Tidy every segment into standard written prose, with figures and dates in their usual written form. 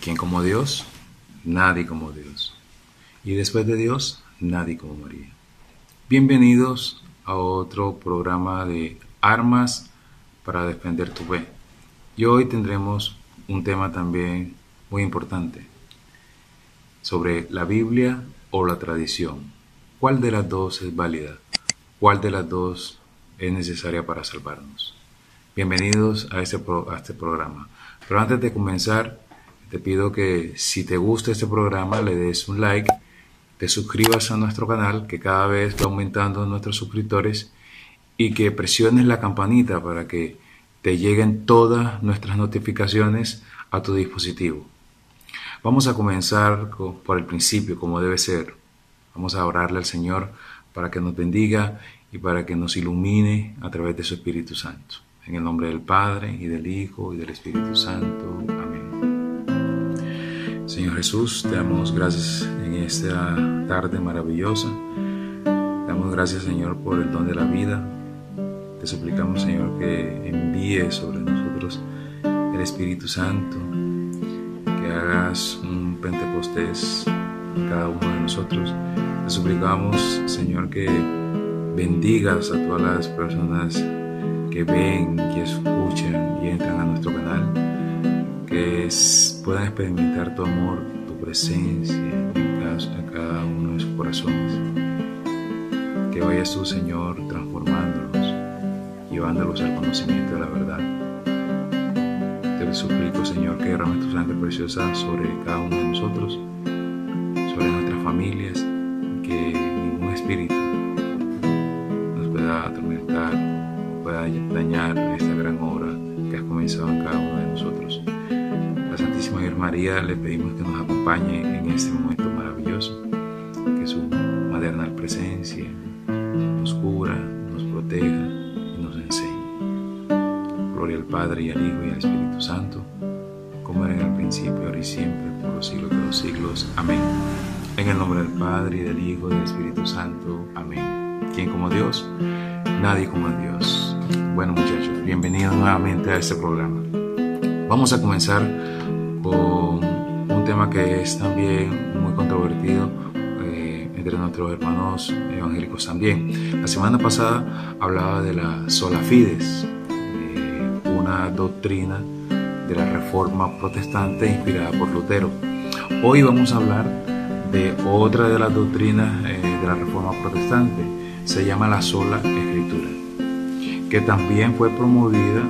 ¿Quién como Dios? Nadie como Dios. Y después de Dios, nadie como María. Bienvenidos a otro programa de Armas para defender tu fe. Y hoy tendremos un tema también muy importante sobre la Biblia o la tradición. ¿Cuál de las dos es válida? ¿Cuál de las dos es necesaria para salvarnos? Bienvenidos a este programa. Pero antes de comenzar, te pido que si te gusta este programa le des un like, te suscribas a nuestro canal, que cada vez va aumentando nuestros suscriptores, y que presiones la campanita para que te lleguen todas nuestras notificaciones a tu dispositivo. Vamos a comenzar por el principio, como debe ser. Vamos a orarle al Señor para que nos bendiga y para que nos ilumine a través de su Espíritu Santo. En el nombre del Padre, y del Hijo, y del Espíritu Santo. Amén. Señor Jesús, te damos gracias en esta tarde maravillosa. Te damos gracias, Señor, por el don de la vida. Te suplicamos, Señor, que envíes sobre nosotros el Espíritu Santo, que hagas un Pentecostés en cada uno de nosotros. Te suplicamos, Señor, que bendigas a todas las personas que ven, que escuchan y entran a nuestro canal, que puedan experimentar tu amor, tu presencia en cada uno de sus corazones. Que vayas tú, Señor, transformándolos, llevándolos al conocimiento de la verdad. Te suplico, Señor, que derrames tu sangre preciosa sobre cada uno de nosotros, sobre nuestras familias, que ningún espíritu nos pueda atormentar, pueda dañar esta gran obra que has comenzado en cada uno de nosotros. La Santísima Virgen María le pedimos que nos acompañe en este momento maravilloso, que su maternal presencia nos cubra, nos proteja y nos enseñe. Gloria al Padre, y al Hijo, y al Espíritu Santo, como era en el principio, ahora y siempre, por los siglos de los siglos. Amén. En el nombre del Padre, y del Hijo, y del Espíritu Santo. Amén. ¿Quién como Dios? Nadie como Dios. Bueno, muchachos, bienvenidos nuevamente a este programa. Vamos a comenzar con un tema que es también muy controvertido entre nuestros hermanos evangélicos también. La semana pasada hablaba de la sola fides, una doctrina de la Reforma Protestante inspirada por Lutero. Hoy vamos a hablar de otra de las doctrinas de la Reforma Protestante. Se llama la sola Escritura, que también fue promovida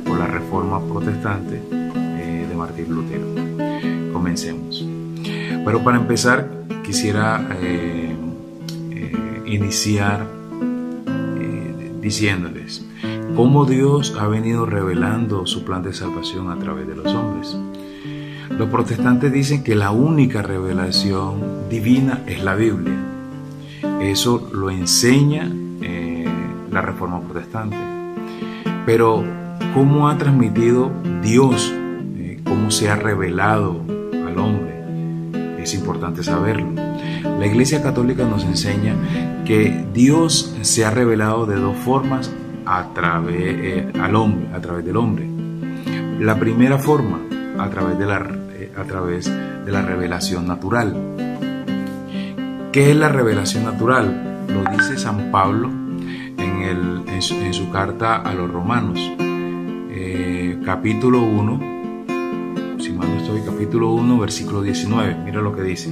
por la Reforma Protestante de Martín Lutero. Comencemos. Pero para empezar quisiera iniciar diciéndoles cómo Dios ha venido revelando su plan de salvación a través de los hombres. Los protestantes dicen que la única revelación divina es la Biblia. Eso lo enseña la Reforma Protestante. Pero ¿cómo ha transmitido Dios? ¿Cómo se ha revelado al hombre? Es importante saberlo. La Iglesia Católica nos enseña que Dios se ha revelado de dos formas a través del hombre. La primera forma, a través de la revelación natural. ¿Qué es la revelación natural? Lo dice San Pablo en su carta a los Romanos, capítulo 1, si mal no estoy, capítulo 1, versículo 19. Mira lo que dice: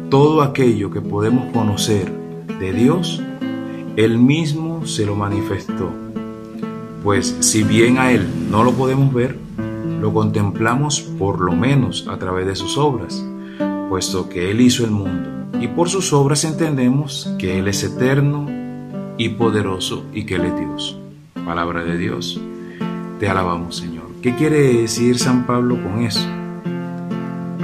todo aquello que podemos conocer de Dios, Él mismo se lo manifestó. Pues si bien a Él no lo podemos ver, lo contemplamos por lo menos a través de sus obras, puesto que Él hizo el mundo, y por sus obras entendemos que Él es eterno y poderoso, y que Él es Dios. Palabra de Dios, te alabamos, Señor. ¿Qué quiere decir San Pablo con eso?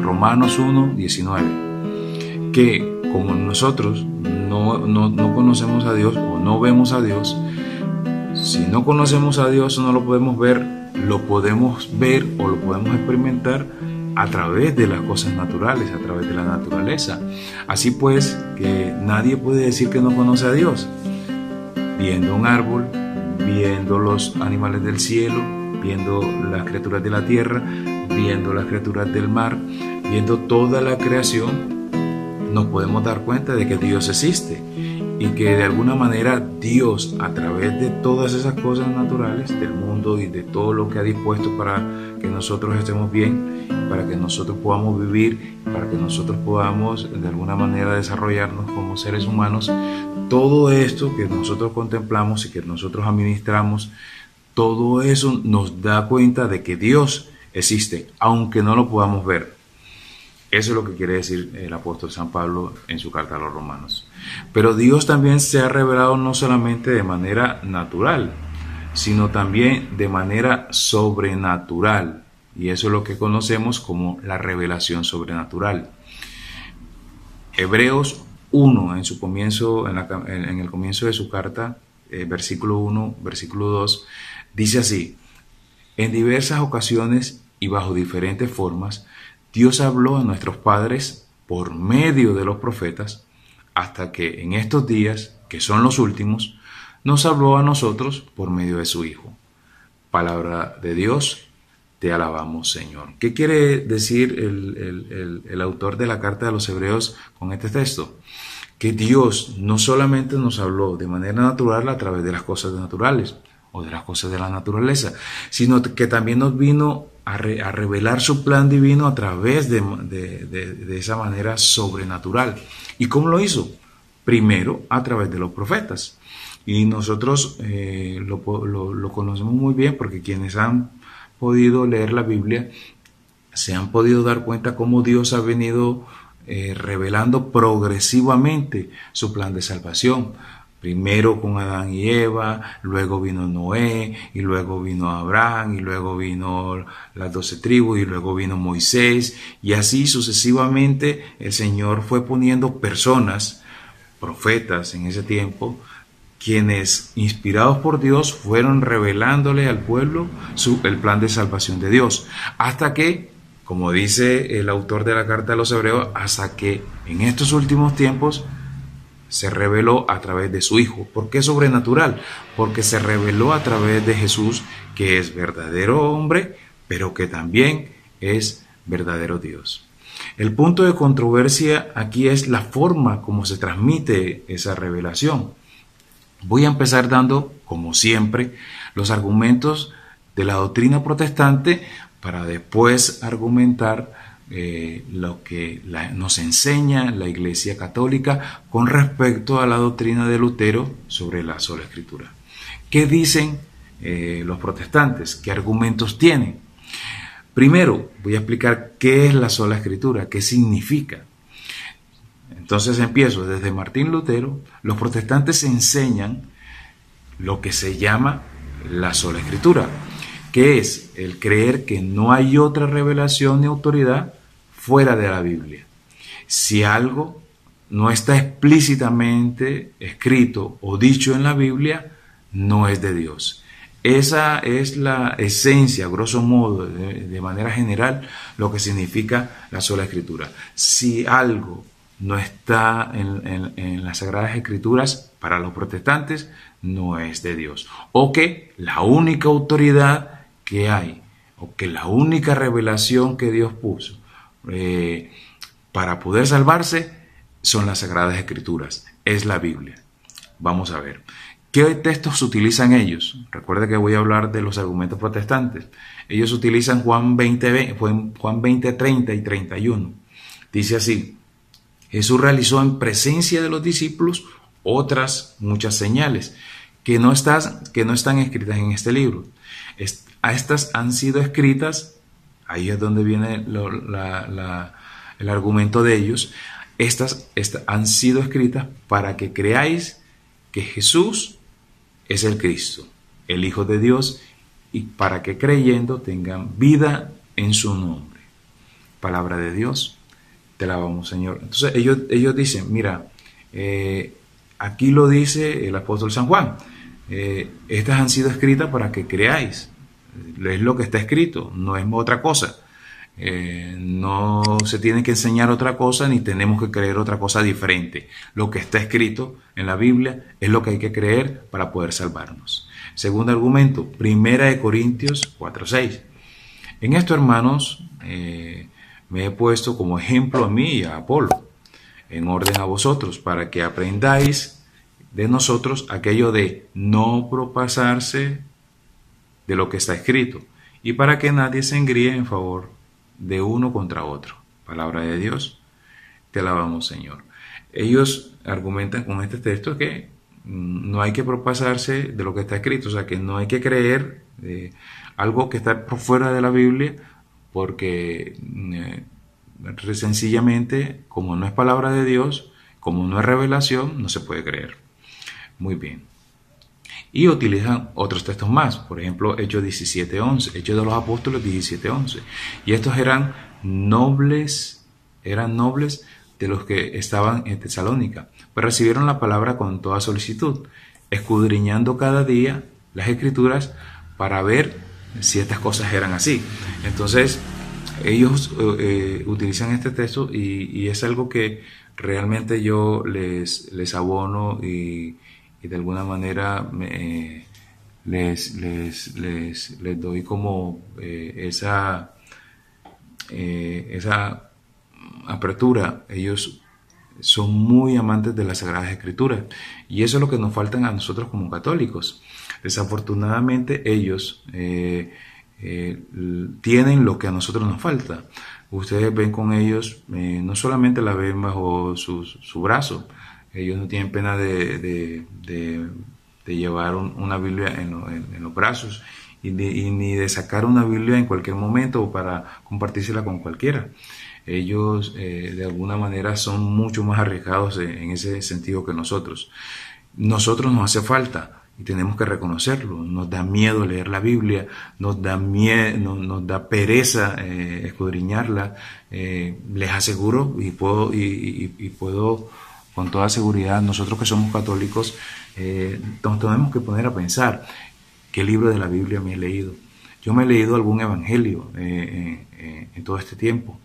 Romanos 1, 19. Que como nosotros no conocemos a Dios o no vemos a Dios, si no conocemos a Dios o no lo podemos ver, lo podemos ver o lo podemos experimentar a través de las cosas naturales, a través de la naturaleza. Así pues, que nadie puede decir que no conoce a Dios. Viendo un árbol, viendo los animales del cielo, viendo las criaturas de la tierra, viendo las criaturas del mar, viendo toda la creación, nos podemos dar cuenta de que Dios existe y que de alguna manera Dios, a través de todas esas cosas naturales del mundo y de todo lo que ha dispuesto para que nosotros estemos bien, para que nosotros podamos vivir, para que nosotros podamos de alguna manera desarrollarnos como seres humanos, todo esto que nosotros contemplamos y que nosotros administramos, todo eso nos da cuenta de que Dios existe, aunque no lo podamos ver. Eso es lo que quiere decir el apóstol San Pablo en su carta a los Romanos. Pero Dios también se ha revelado no solamente de manera natural, sino también de manera sobrenatural. Y eso es lo que conocemos como la revelación sobrenatural. Hebreos 1, en su comienzo, en el comienzo de su carta, versículo 1, versículo 2, dice así: en diversas ocasiones y bajo diferentes formas, Dios habló a nuestros padres por medio de los profetas, hasta que en estos días, que son los últimos, nos habló a nosotros por medio de su Hijo. Palabra de Dios, te alabamos, Señor. ¿Qué quiere decir el autor de la carta de los Hebreos con este texto? Que Dios no solamente nos habló de manera natural a través de las cosas naturales o de las cosas de la naturaleza, sino que también nos vino a revelar su plan divino a través de esa manera sobrenatural. ¿Y cómo lo hizo? Primero, a través de los profetas. Y nosotros lo conocemos muy bien porque quienes han podido leer la Biblia se han podido dar cuenta cómo Dios ha venido revelando progresivamente su plan de salvación. Primero con Adán y Eva, luego vino Noé, y luego vino Abraham, y luego vino las 12 tribus, y luego vino Moisés, y así sucesivamente el Señor fue poniendo personas, profetas en ese tiempo, quienes, inspirados por Dios, fueron revelándole al pueblo el plan de salvación de Dios, hasta que, como dice el autor de la carta a los Hebreos, hasta que en estos últimos tiempos se reveló a través de su Hijo. ¿Por qué sobrenatural? Porque se reveló a través de Jesús, que es verdadero hombre, pero que también es verdadero Dios. El punto de controversia aquí es la forma como se transmite esa revelación. Voy a empezar dando, como siempre, los argumentos de la doctrina protestante para después argumentar lo que nos enseña la Iglesia Católica con respecto a la doctrina de Lutero sobre la sola Escritura. ¿Qué dicen los protestantes? ¿Qué argumentos tienen? Primero, voy a explicar qué es la sola Escritura, qué significa. Entonces empiezo desde Martín Lutero. Los protestantes enseñan lo que se llama la sola Escritura, que es el creer que no hay otra revelación ni autoridad fuera de la Biblia. Si algo no está explícitamente escrito o dicho en la Biblia, no es de Dios. Esa es la esencia, grosso modo, de manera general, lo que significa la sola Escritura. Si algo no está en las Sagradas Escrituras, para los protestantes, no es de Dios. O que la única autoridad que hay, o que la única revelación que Dios puso para poder salvarse son las Sagradas Escrituras, es la Biblia. Vamos a ver. ¿Qué textos utilizan ellos? Recuerda que voy a hablar de los argumentos protestantes. Ellos utilizan Juan 20, 30 y 31. Dice así: Jesús realizó en presencia de los discípulos otras muchas señales que no están escritas en este libro. A estas han sido escritas, ahí es donde viene el argumento de ellos, estas han sido escritas para que creáis que Jesús es el Cristo, el Hijo de Dios, y para que creyendo tengan vida en su nombre. Palabra de Dios, te alabamos, Señor. Entonces ellos dicen, mira, aquí lo dice el apóstol San Juan, estas han sido escritas para que creáis. Es lo que está escrito, no es otra cosa. No se tiene que enseñar otra cosa ni tenemos que creer otra cosa diferente. Lo que está escrito en la Biblia es lo que hay que creer para poder salvarnos. Segundo argumento, 1 Corintios 4:6. En esto, hermanos, me he puesto como ejemplo a mí y a Apolo, en orden a vosotros, para que aprendáis de nosotros aquello de no propasarse de lo que está escrito, y para que nadie se engríe en favor de uno contra otro. Palabra de Dios, te alabamos, Señor. Ellos argumentan con este texto que no hay que propasarse de lo que está escrito, o sea, que no hay que creer algo que está por fuera de la Biblia, porque sencillamente, como no es palabra de Dios, como no es revelación, no se puede creer. Muy bien. Y utilizan otros textos más, por ejemplo, Hechos 17:11, Hechos de los Apóstoles 17:11. Y estos eran nobles de los que estaban en Tesalónica, pues recibieron la palabra con toda solicitud, escudriñando cada día las Escrituras para ver si estas cosas eran así. Entonces, ellos utilizan este texto y es algo que realmente yo les abono y de alguna manera les doy como esa apertura. Ellos son muy amantes de las Sagradas Escrituras y eso es lo que nos falta a nosotros como católicos. Desafortunadamente ellos tienen lo que a nosotros nos falta. Ustedes ven con ellos, no solamente la ven bajo su brazo, ellos no tienen pena de llevar una Biblia en los brazos y ni de sacar una Biblia en cualquier momento para compartírsela con cualquiera. Ellos de alguna manera son mucho más arriesgados en ese sentido que nosotros. Nosotros nos hace falta y tenemos que reconocerlo. Nos da miedo leer la Biblia, nos da pereza escudriñarla. Les aseguro y puedo con toda seguridad, nosotros que somos católicos nos tenemos que poner a pensar qué libro de la Biblia me he leído. Yo me he leído algún evangelio en todo este tiempo.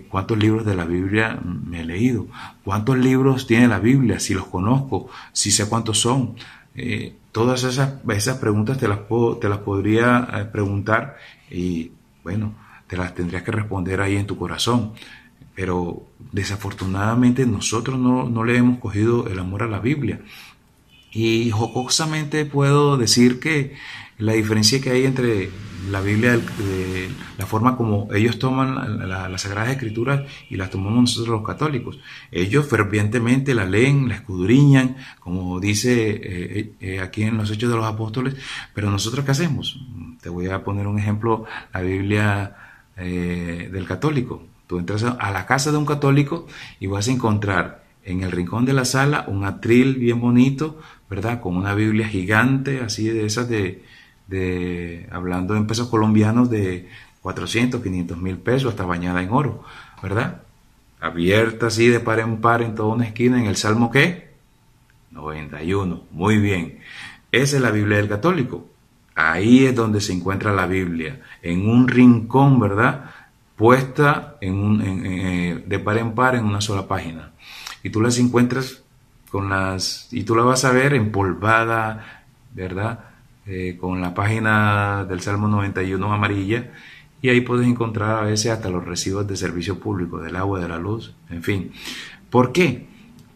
¿Cuántos libros de la Biblia me he leído? ¿Cuántos libros tiene la Biblia? Si los conozco, si sé cuántos son. Todas esas preguntas te las podría preguntar y bueno, te las tendrías que responder ahí en tu corazón. Pero desafortunadamente nosotros no le hemos cogido el amor a la Biblia. Y jocosamente puedo decir que la diferencia que hay entre la Biblia, la forma como ellos toman las Sagradas Escrituras y las tomamos nosotros los católicos. Ellos fervientemente la leen, la escudriñan, como dice aquí en los Hechos de los Apóstoles, pero nosotros ¿qué hacemos? Te voy a poner un ejemplo, la Biblia del católico. Tú entras a la casa de un católico y vas a encontrar en el rincón de la sala un atril bien bonito, ¿verdad? Con una Biblia gigante, así de esas hablando en pesos colombianos, de 400, 500 mil pesos, hasta bañada en oro, ¿verdad? Abierta así de par en par en toda una esquina, en el Salmo ¿qué? 91. Muy bien. Esa es la Biblia del católico. Ahí es donde se encuentra la Biblia, en un rincón, ¿verdad?, puesta de par en par en una sola página. Y tú las encuentras y tú la vas a ver empolvada, ¿verdad?, con la página del Salmo 91 amarilla, y ahí puedes encontrar a veces hasta los recibos de servicio público, del agua, de la luz, en fin. ¿Por qué?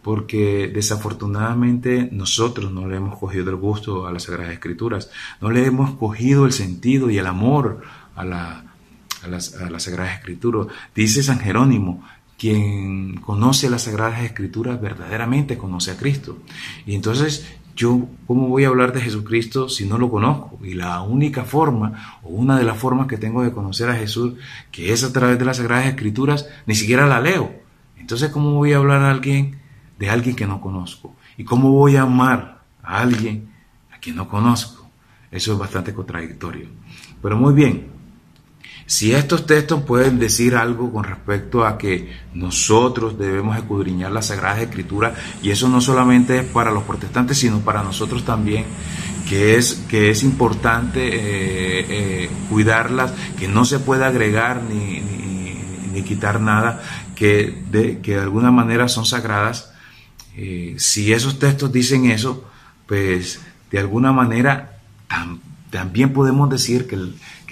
Porque desafortunadamente nosotros no le hemos cogido el gusto a las Sagradas Escrituras, no le hemos cogido el sentido y el amor a las Sagradas Escrituras. Dice San Jerónimo, quien conoce las Sagradas Escrituras verdaderamente conoce a Cristo. Y entonces yo, ¿cómo voy a hablar de Jesucristo si no lo conozco? Y la única forma, o una de las formas que tengo de conocer a Jesús, que es a través de las Sagradas Escrituras, ni siquiera la leo. Entonces, ¿cómo voy a hablar de alguien que no conozco? ¿Y cómo voy a amar a alguien a quien no conozco? Eso es bastante contradictorio. Pero muy bien. Si estos textos pueden decir algo con respecto a que nosotros debemos escudriñar las Sagradas Escrituras, y eso no solamente es para los protestantes, sino para nosotros también, que es importante cuidarlas, que no se puede agregar ni quitar nada, que de alguna manera son sagradas. Si esos textos dicen eso, pues de alguna manera también podemos decir que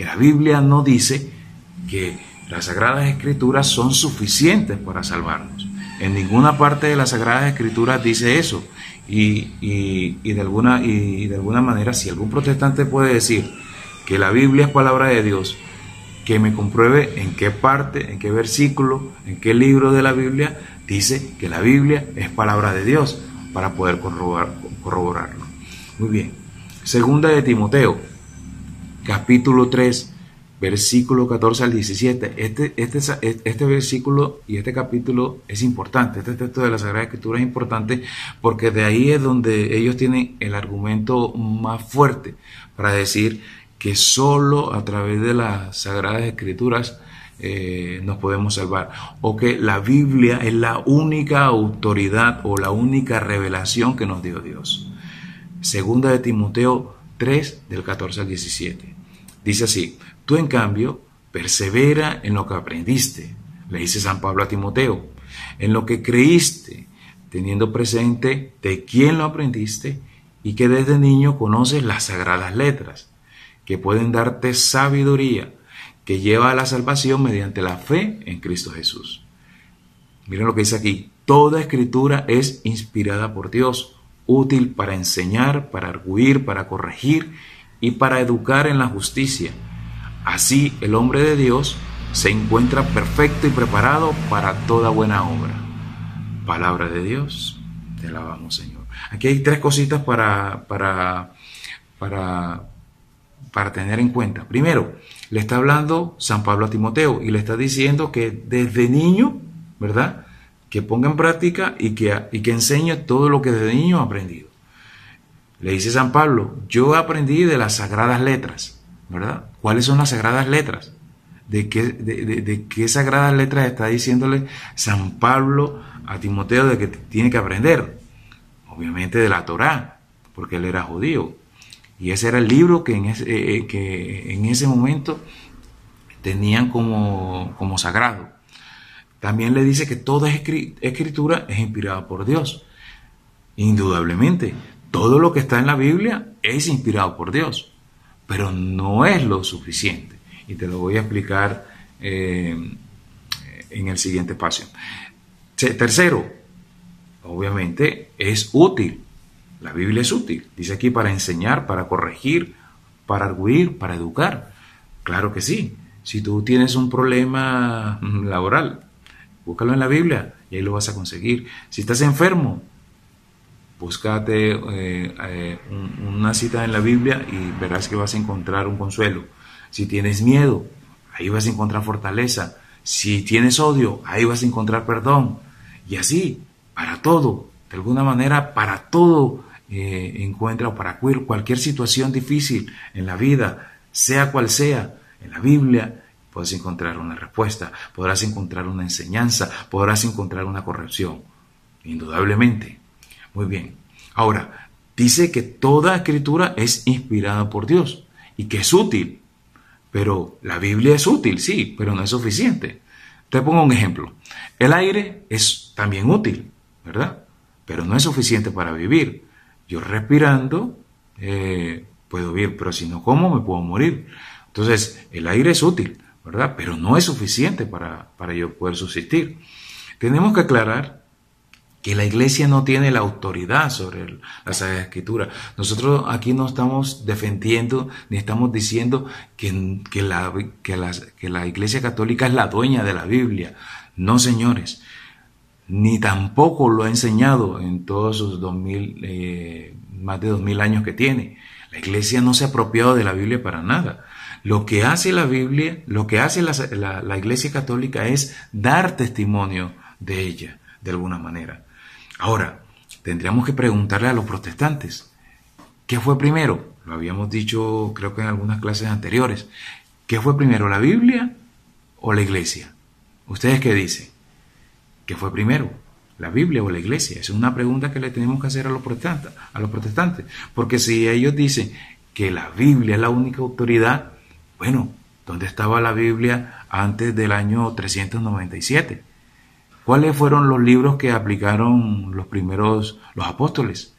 la Biblia no dice que Las Sagradas Escrituras son suficientes para salvarnos. En ninguna parte de las Sagradas Escrituras dice eso. Y de alguna manera, si algún protestante puede decir que la Biblia es palabra de Dios, que me compruebe en qué parte, en qué versículo, en qué libro de la Biblia dice que la Biblia es palabra de Dios, para poder corroborarlo. Muy bien. Segunda de Timoteo, capítulo 3, versículo 14 al 17. Este versículo y este capítulo es importante. Este texto de la Sagrada Escritura es importante porque de ahí es donde ellos tienen el argumento más fuerte para decir que solo a través de las Sagradas Escrituras nos podemos salvar, o que la Biblia es la única autoridad o la única revelación que nos dio Dios. Segunda de Timoteo 3, del 14 al 17. Dice así: tú en cambio persevera en lo que aprendiste, le dice San Pablo a Timoteo, en lo que creíste, teniendo presente de quién lo aprendiste y que desde niño conoces las sagradas letras, que pueden darte sabiduría, que lleva a la salvación mediante la fe en Cristo Jesús. Miren lo que dice aquí: toda escritura es inspirada por Dios, útil para enseñar, para arguir, para corregir y para educar en la justicia. Así el hombre de Dios se encuentra perfecto y preparado para toda buena obra. Palabra de Dios, te alabamos, Señor. Aquí hay tres cositas para tener en cuenta. Primero, le está hablando San Pablo a Timoteo y le está diciendo que desde niño, ¿verdad?, que ponga en práctica y que enseñe todo lo que desde niño ha aprendido. Le dice San Pablo: yo aprendí de las sagradas letras, ¿verdad? ¿Cuáles son las sagradas letras? ¿De qué sagradas letras está diciéndole San Pablo a Timoteo de que tiene que aprender? Obviamente de la Torá, porque él era judío. Y ese era el libro que en ese momento tenían como sagrado. También le dice que toda escritura es inspirada por Dios. Indudablemente, todo lo que está en la Biblia es inspirado por Dios, pero no es lo suficiente. Y te lo voy a explicar en el siguiente espacio. Tercero, obviamente es útil. La Biblia es útil. Dice aquí para enseñar, para corregir, para arguir, para educar. Claro que sí. Si tú tienes un problema laboral, búscalo en la Biblia y ahí lo vas a conseguir. Si estás enfermo, búscate una cita en la Biblia y verás que vas a encontrar un consuelo. Si tienes miedo, ahí vas a encontrar fortaleza. Si tienes odio, ahí vas a encontrar perdón. Y así, para todo, de alguna manera, para todo encuentra, o para cualquier situación difícil en la vida, sea cual sea, en la Biblia puedes encontrar una respuesta, podrás encontrar una enseñanza, podrás encontrar una corrección, indudablemente. Muy bien. Ahora, dice que toda escritura es inspirada por Dios y que es útil, pero la Biblia es útil, sí, pero no es suficiente. Te pongo un ejemplo. El aire es también útil, ¿verdad? Pero no es suficiente para vivir. Yo respirando puedo vivir, pero si no como me puedo morir. Entonces, el aire es útil, ¿verdad? Pero no es suficiente para yo poder subsistir. Tenemos que aclarar que la Iglesia no tiene la autoridad sobre la Sagrada Escritura. Nosotros aquí no estamos defendiendo ni estamos diciendo que la Iglesia Católica es la dueña de la Biblia. No, señores. Ni tampoco lo ha enseñado en todos sus más de 2000 años que tiene. La Iglesia no se ha apropiado de la Biblia para nada. Lo que hace la Biblia, lo que hace la Iglesia Católica es dar testimonio de ella, de alguna manera. Ahora, tendríamos que preguntarle a los protestantes, ¿qué fue primero? Lo habíamos dicho, creo que en algunas clases anteriores. ¿Qué fue primero, la Biblia o la Iglesia? ¿Ustedes qué dicen? ¿Qué fue primero, la Biblia o la Iglesia? Es una pregunta que le tenemos que hacer a los protestantes. Porque si ellos dicen que la Biblia es la única autoridad, bueno, ¿dónde estaba la Biblia antes del año 397? ¿Cuáles fueron los libros que aplicaron los apóstoles?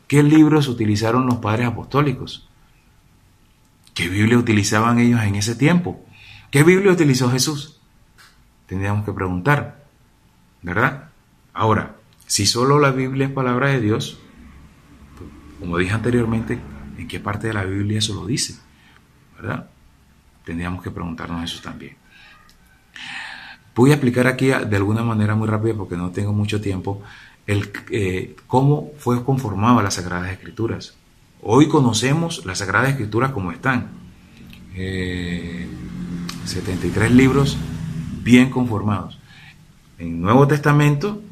¿Qué libros utilizaron los padres apostólicos? ¿Qué Biblia utilizaban ellos en ese tiempo? ¿Qué Biblia utilizó Jesús? tendríamos que preguntar, ¿verdad? Ahora, si solo la Biblia es palabra de Dios, como dije anteriormente, ¿en qué parte de la Biblia eso lo dice? ¿Verdad? Tendríamos que preguntarnos eso también. Voy a explicar aquí de alguna manera muy rápida, porque no tengo mucho tiempo, cómo fue conformada las Sagradas Escrituras. Hoy conocemos las Sagradas Escrituras como están. 73 libros bien conformados en Nuevo Testamento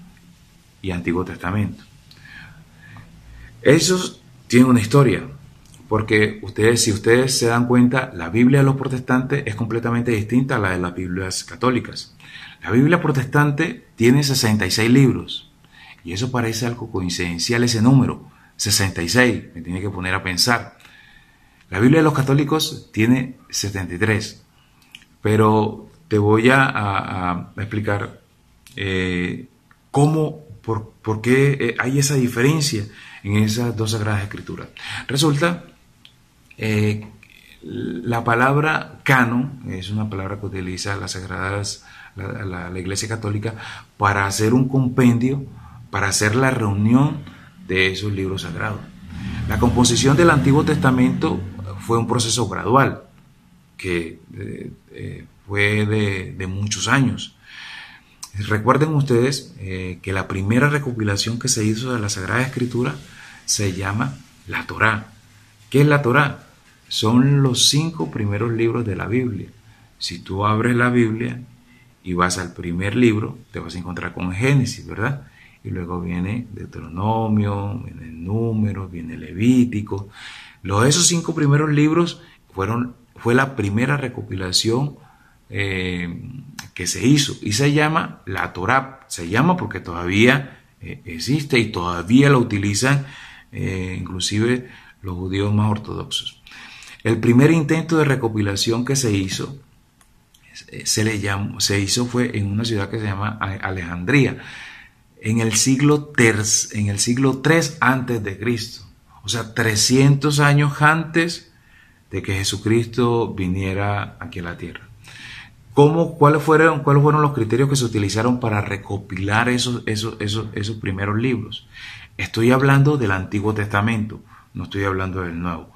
y Antiguo Testamento. Esos tienen una historia, porque si ustedes se dan cuenta, la Biblia de los protestantes es completamente distinta a la de las Biblias católicas. La Biblia protestante tiene 66 libros, y eso parece algo coincidencial, ese número, 66, me tiene que poner a pensar. La Biblia de los católicos tiene 73, pero te voy a explicar por qué hay esa diferencia en esas dos Sagradas Escrituras. Resulta la palabra canon es una palabra que utiliza la Iglesia Católica para hacer un compendio, para hacer la reunión de esos libros sagrados. La composición del Antiguo Testamento fue un proceso gradual que fue de muchos años. Recuerden ustedes que la primera recopilación que se hizo de la Sagrada Escritura se llama la Torá. ¿Qué es la Torá? Son los 5 primeros libros de la Biblia. Si tú abres la Biblia y vas al primer libro, te vas a encontrar con Génesis, ¿verdad? Y luego viene Deuteronomio, viene Números, viene Levítico. Esos 5 primeros libros fue la primera recopilación que se hizo, y se llama la Torá. Se llama porque todavía existe y todavía la utilizan inclusive los judíos más ortodoxos. El primer intento de recopilación que se hizo fue en una ciudad que se llama Alejandría, en el siglo III antes de Cristo, o sea, 300 años antes de que Jesucristo viniera aquí a la tierra. ¿Cuáles fueron los criterios que se utilizaron para recopilar esos primeros libros? Estoy hablando del Antiguo Testamento, no estoy hablando del Nuevo.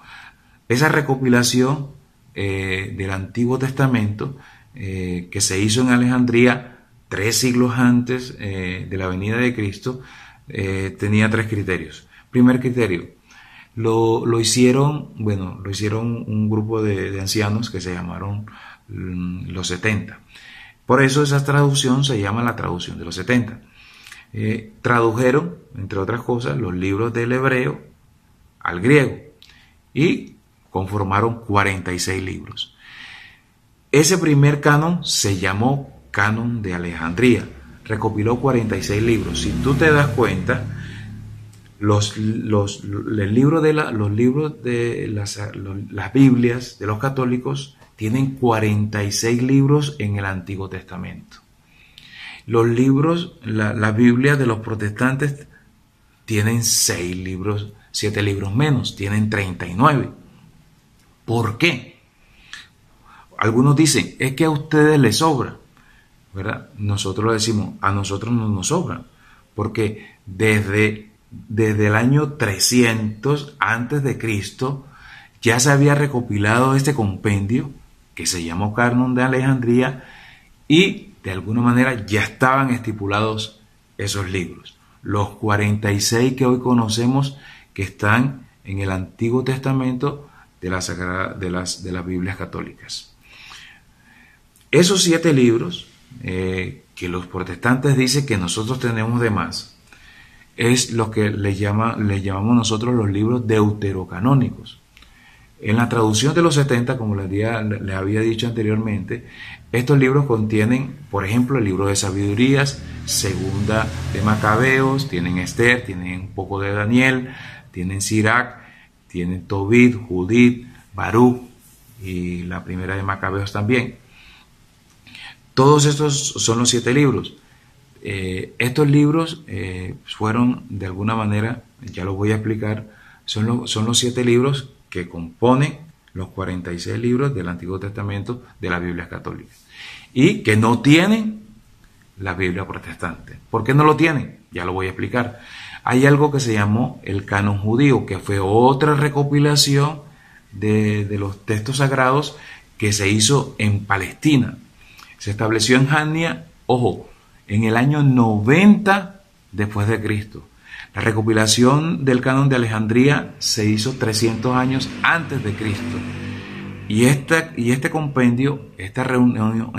Esa recopilación del Antiguo Testamento que se hizo en Alejandría 3 siglos antes de la venida de Cristo tenía 3 criterios. Primer criterio, lo hicieron un grupo de ancianos que se llamaron los 70. Por eso esa traducción se llama la traducción de los 70. Tradujeron, entre otras cosas, los libros del hebreo al griego y conformaron 46 libros. Ese primer canon se llamó Canon de Alejandría. Recopiló 46 libros. Si tú te das cuenta, los libros de las Biblias de los católicos tienen 46 libros en el Antiguo Testamento. Los libros, la Biblia de los protestantes tienen 7 libros menos, tienen 39. ¿Por qué? Algunos dicen, es que a ustedes les sobra, ¿verdad? Nosotros lo decimos, a nosotros no nos sobra, porque desde el año 300 antes de Cristo ya se había recopilado este compendio que se llamó Canon de Alejandría, y de alguna manera ya estaban estipulados esos libros. Los 46 que hoy conocemos que están en el Antiguo Testamento de las Biblias católicas. Esos 7 libros que los protestantes dicen que nosotros tenemos de más, es lo que les llamamos nosotros los libros deuterocanónicos. En la traducción de los 70, como les había dicho anteriormente, estos libros contienen, por ejemplo, el libro de Sabidurías, Segunda de Macabeos, tienen Esther, tienen un poco de Daniel, tienen Sirac, tienen Tobit, Judith, Baruch y la primera de Macabeos también. Todos estos son los 7 libros. Estos libros fueron, de alguna manera, ya lo voy a explicar, son los 7 libros que componen los 46 libros del Antiguo Testamento de la Biblia católica, y que no tienen la Biblia protestante. ¿Por qué no lo tienen? Ya lo voy a explicar. Hay algo que se llamó el canon judío, que fue otra recopilación de los textos sagrados que se hizo en Palestina. Se estableció en Jania, ojo, en el año 90 después de Cristo. La recopilación del canon de Alejandría se hizo 300 años antes de Cristo. Y este compendio, esta reunión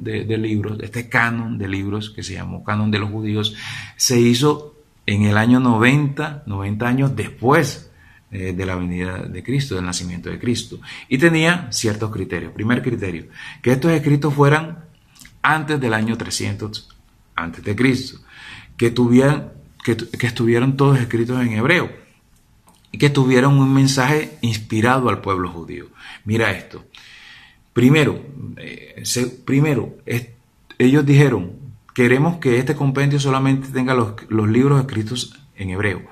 de libros, este canon de libros que se llamó Canon de los Judíos, se hizo en el año 90 años después de la venida de Cristo, del nacimiento de Cristo. Y tenía ciertos criterios. Primer criterio, que estos escritos fueran antes del año 300 antes de Cristo, que estuvieran todos escritos en hebreo y que tuvieran un mensaje inspirado al pueblo judío. Mira esto. Primero, ellos dijeron, queremos que este compendio solamente tenga los libros escritos en hebreo.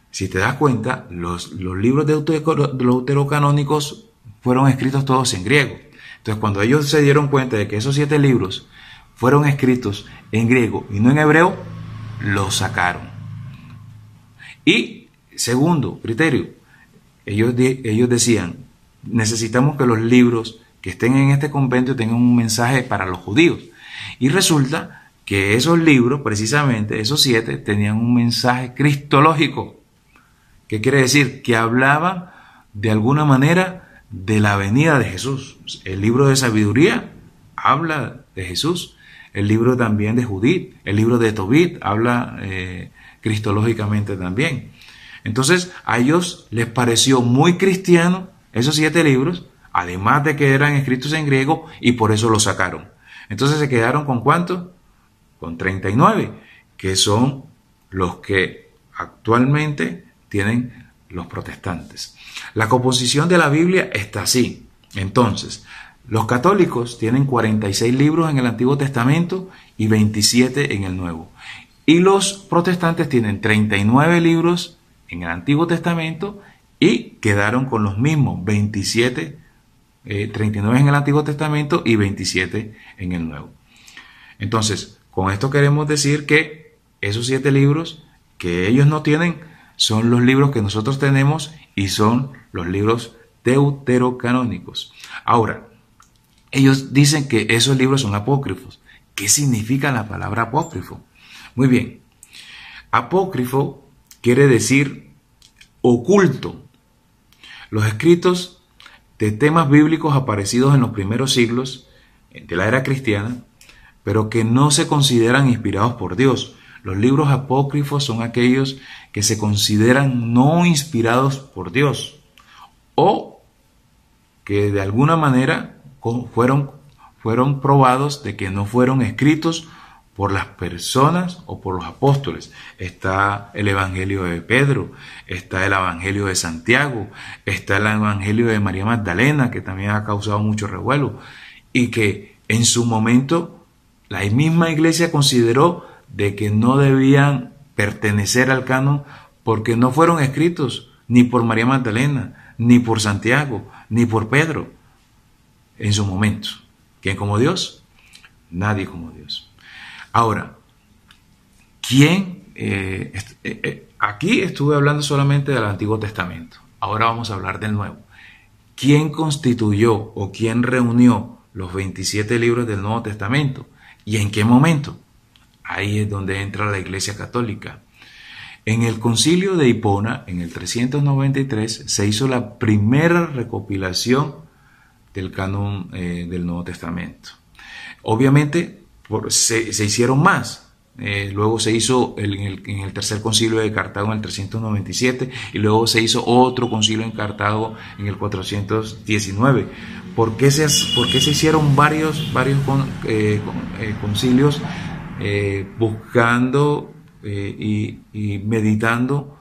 Si te das cuenta, los libros deuterocanónicos fueron escritos todos en griego. Entonces, cuando ellos se dieron cuenta de que esos 7 libros fueron escritos en griego y no en hebreo, los sacaron. Y segundo criterio, ellos decían, necesitamos que los libros que estén en este compendio tengan un mensaje para los judíos. Y resulta que esos libros, precisamente esos 7, tenían un mensaje cristológico. ¿Qué quiere decir? Que hablaban de alguna manera de la venida de Jesús. El libro de sabiduría habla de Jesús. El libro también de Judith, el libro de Tobit habla cristológicamente también. Entonces a ellos les pareció muy cristiano esos 7 libros, además de que eran escritos en griego, y por eso los sacaron. Entonces se quedaron con ¿cuántos? Con 39, que son los que actualmente tienen los protestantes. La composición de la Biblia está así. Entonces, los católicos tienen 46 libros en el Antiguo Testamento y 27 en el Nuevo. Y los protestantes tienen 39 libros en el Antiguo Testamento y quedaron con los mismos 39 en el Antiguo Testamento y 27 en el Nuevo. Entonces, con esto queremos decir que esos 7 libros que ellos no tienen son los libros que nosotros tenemos y son los libros deuterocanónicos. Ahora, ellos dicen que esos libros son apócrifos. ¿Qué significa la palabra apócrifo? Muy bien, apócrifo quiere decir oculto. Los escritos de temas bíblicos aparecidos en los primeros siglos de la era cristiana, pero que no se consideran inspirados por Dios. Los libros apócrifos son aquellos que se consideran no inspirados por Dios o que de alguna manera fueron probados de que no fueron escritos por las personas o por los apóstoles. Está el Evangelio de Pedro, está el Evangelio de Santiago, está el Evangelio de María Magdalena, que también ha causado mucho revuelo, y que en su momento la misma iglesia consideró de que no debían pertenecer al canon porque no fueron escritos ni por María Magdalena, ni por Santiago, ni por Pedro en su momento. ¿Quién como Dios? Nadie como Dios. Ahora, aquí estuve hablando solamente del Antiguo Testamento. Ahora vamos a hablar del Nuevo. ¿Quién constituyó o quién reunió los 27 libros del Nuevo Testamento? ¿Y en qué momento? Ahí es donde entra la Iglesia Católica. En el Concilio de Hipona, en el 393, se hizo la primera recopilación del canon del Nuevo Testamento. Obviamente se hicieron más. Luego se hizo en el tercer concilio de Cartago en el 397 y luego se hizo otro concilio en Cartago en el 419. ¿Por qué se hicieron varios concilios buscando y meditando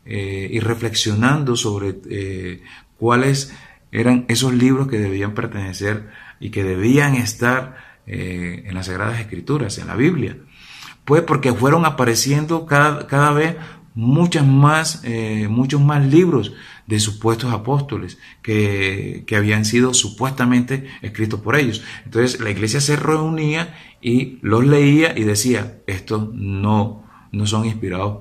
y reflexionando sobre cuáles eran esos libros que debían pertenecer y que debían estar en las Sagradas Escrituras, en la Biblia? Pues porque fueron apareciendo cada vez muchos más libros de supuestos apóstoles que habían sido supuestamente escritos por ellos. Entonces la iglesia se reunía y los leía y decía, estos no son inspirados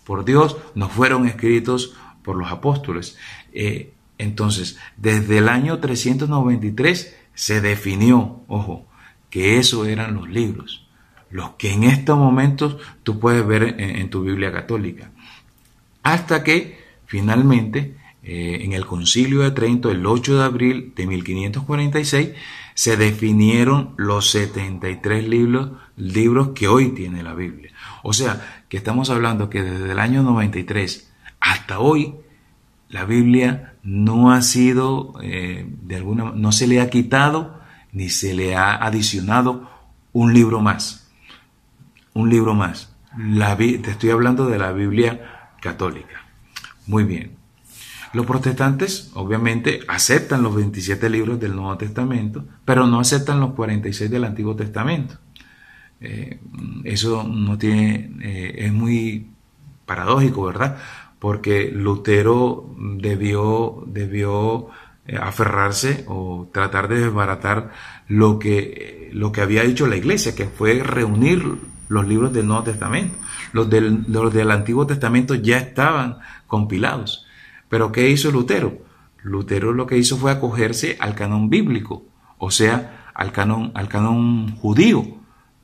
por Dios, no fueron escritos por los apóstoles. Entonces, desde el año 393 se definió, ojo, que esos eran los libros, los que en estos momentos tú puedes ver en tu Biblia católica. Hasta que finalmente, en el Concilio de Trento, el 8 de abril de 1546, se definieron los 73 libros que hoy tiene la Biblia. O sea, que estamos hablando que desde el año 93 hasta hoy, la Biblia no ha sido, no se le ha quitado ni se le ha adicionado un libro más. Un libro más. Te estoy hablando de la Biblia católica. Muy bien. Los protestantes, obviamente, aceptan los 27 libros del Nuevo Testamento, pero no aceptan los 46 del Antiguo Testamento. Eso no tiene, es muy paradójico, ¿verdad? Porque Lutero debió aferrarse o tratar de desbaratar lo que había hecho la iglesia, que fue reunir los libros del Nuevo Testamento. Los del Antiguo Testamento ya estaban compilados. Pero ¿qué hizo Lutero? Lutero lo que hizo fue acogerse al canon bíblico, o sea, al canon judío,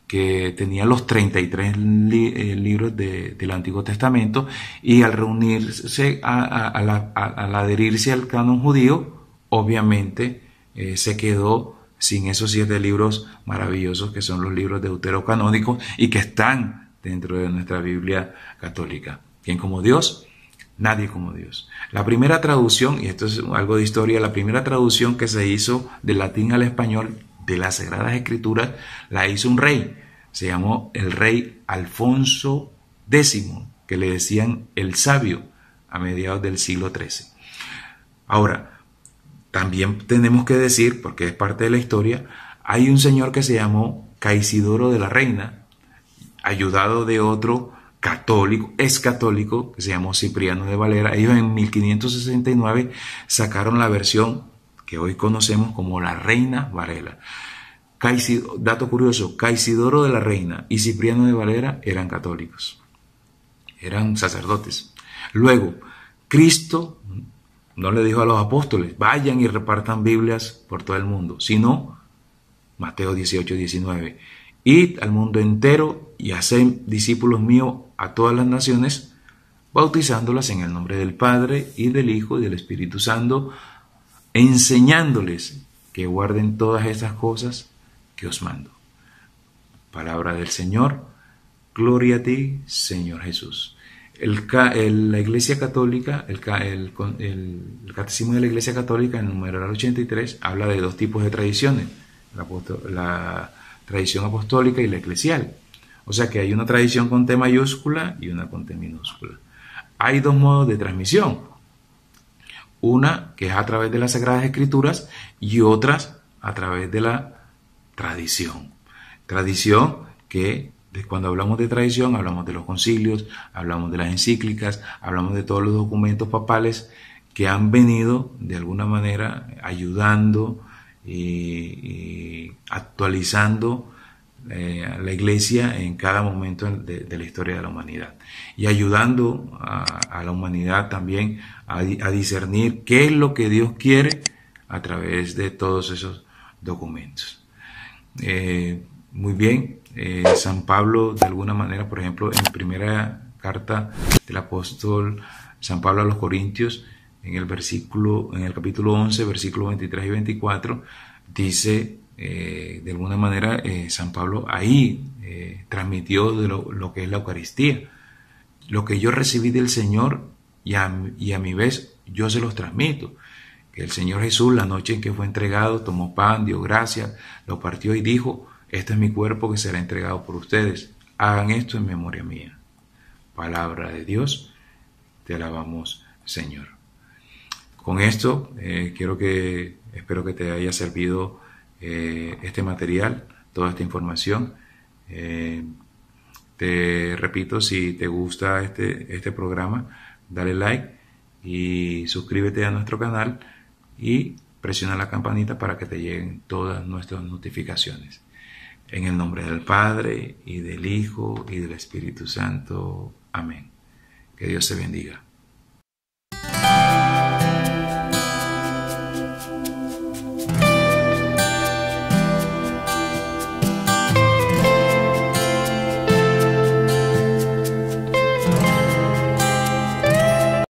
que tenía los 33 libros del Antiguo Testamento, y al reunirse, al adherirse al canon judío, obviamente se quedó sin esos 7 libros maravillosos que son los libros deuterocanónicos y que están dentro de nuestra Biblia católica. ¿Quién como Dios? Nadie como Dios. La primera traducción, y esto es algo de historia, la primera traducción que se hizo del latín al español de las Sagradas Escrituras la hizo un rey. Se llamó el rey Alfonso X, que le decían el Sabio, a mediados del siglo XIII. Ahora, también tenemos que decir, porque es parte de la historia, hay un señor que se llamó Caisidoro de la Reina, ayudado de otro católico, es católico, que se llamó Cipriano de Valera. Ellos en 1569 sacaron la versión que hoy conocemos como la Reina Varela. Dato curioso, Caisidoro de la Reina y Cipriano de Valera eran católicos, eran sacerdotes. Luego, Cristo no le dijo a los apóstoles, vayan y repartan Biblias por todo el mundo, sino, Mateo 18, 19, id al mundo entero y haced discípulos míos a todas las naciones, bautizándolas en el nombre del Padre y del Hijo y del Espíritu Santo, enseñándoles que guarden todas estas cosas que os mando. Palabra del Señor, gloria a ti, Señor Jesús. La Iglesia Católica, el Catecismo de la Iglesia Católica, en el numeral 83, habla de 2 tipos de tradiciones, la tradición apostólica y la eclesial. O sea que hay una tradición con T mayúscula y una con T minúscula. Hay 2 modos de transmisión. Una que es a través de las Sagradas Escrituras y otras a través de la tradición. Tradición que, cuando hablamos de tradición, hablamos de los concilios, hablamos de las encíclicas, hablamos de todos los documentos papales que han venido de alguna manera ayudando y actualizando a la Iglesia en cada momento de la historia de la humanidad, y ayudando a la humanidad también a discernir qué es lo que Dios quiere a través de todos esos documentos. Muy bien, San Pablo, de alguna manera, por ejemplo, en la primera carta del apóstol San Pablo a los Corintios, en el capítulo 11, versículos 23 y 24, dice, de alguna manera, San Pablo ahí transmitió de lo que es la Eucaristía. Lo que yo recibí del Señor y a mi vez yo se los transmito. Que el Señor Jesús, la noche en que fue entregado, tomó pan, dio gracias, lo partió y dijo, este es mi cuerpo que será entregado por ustedes. Hagan esto en memoria mía. Palabra de Dios, te alabamos, Señor. Con esto, espero que te haya servido este material, toda esta información. Te repito, si te gusta este programa, dale like y suscríbete a nuestro canal y presiona la campanita para que te lleguen todas nuestras notificaciones. En el nombre del Padre, y del Hijo, y del Espíritu Santo. Amén. Que Dios te bendiga.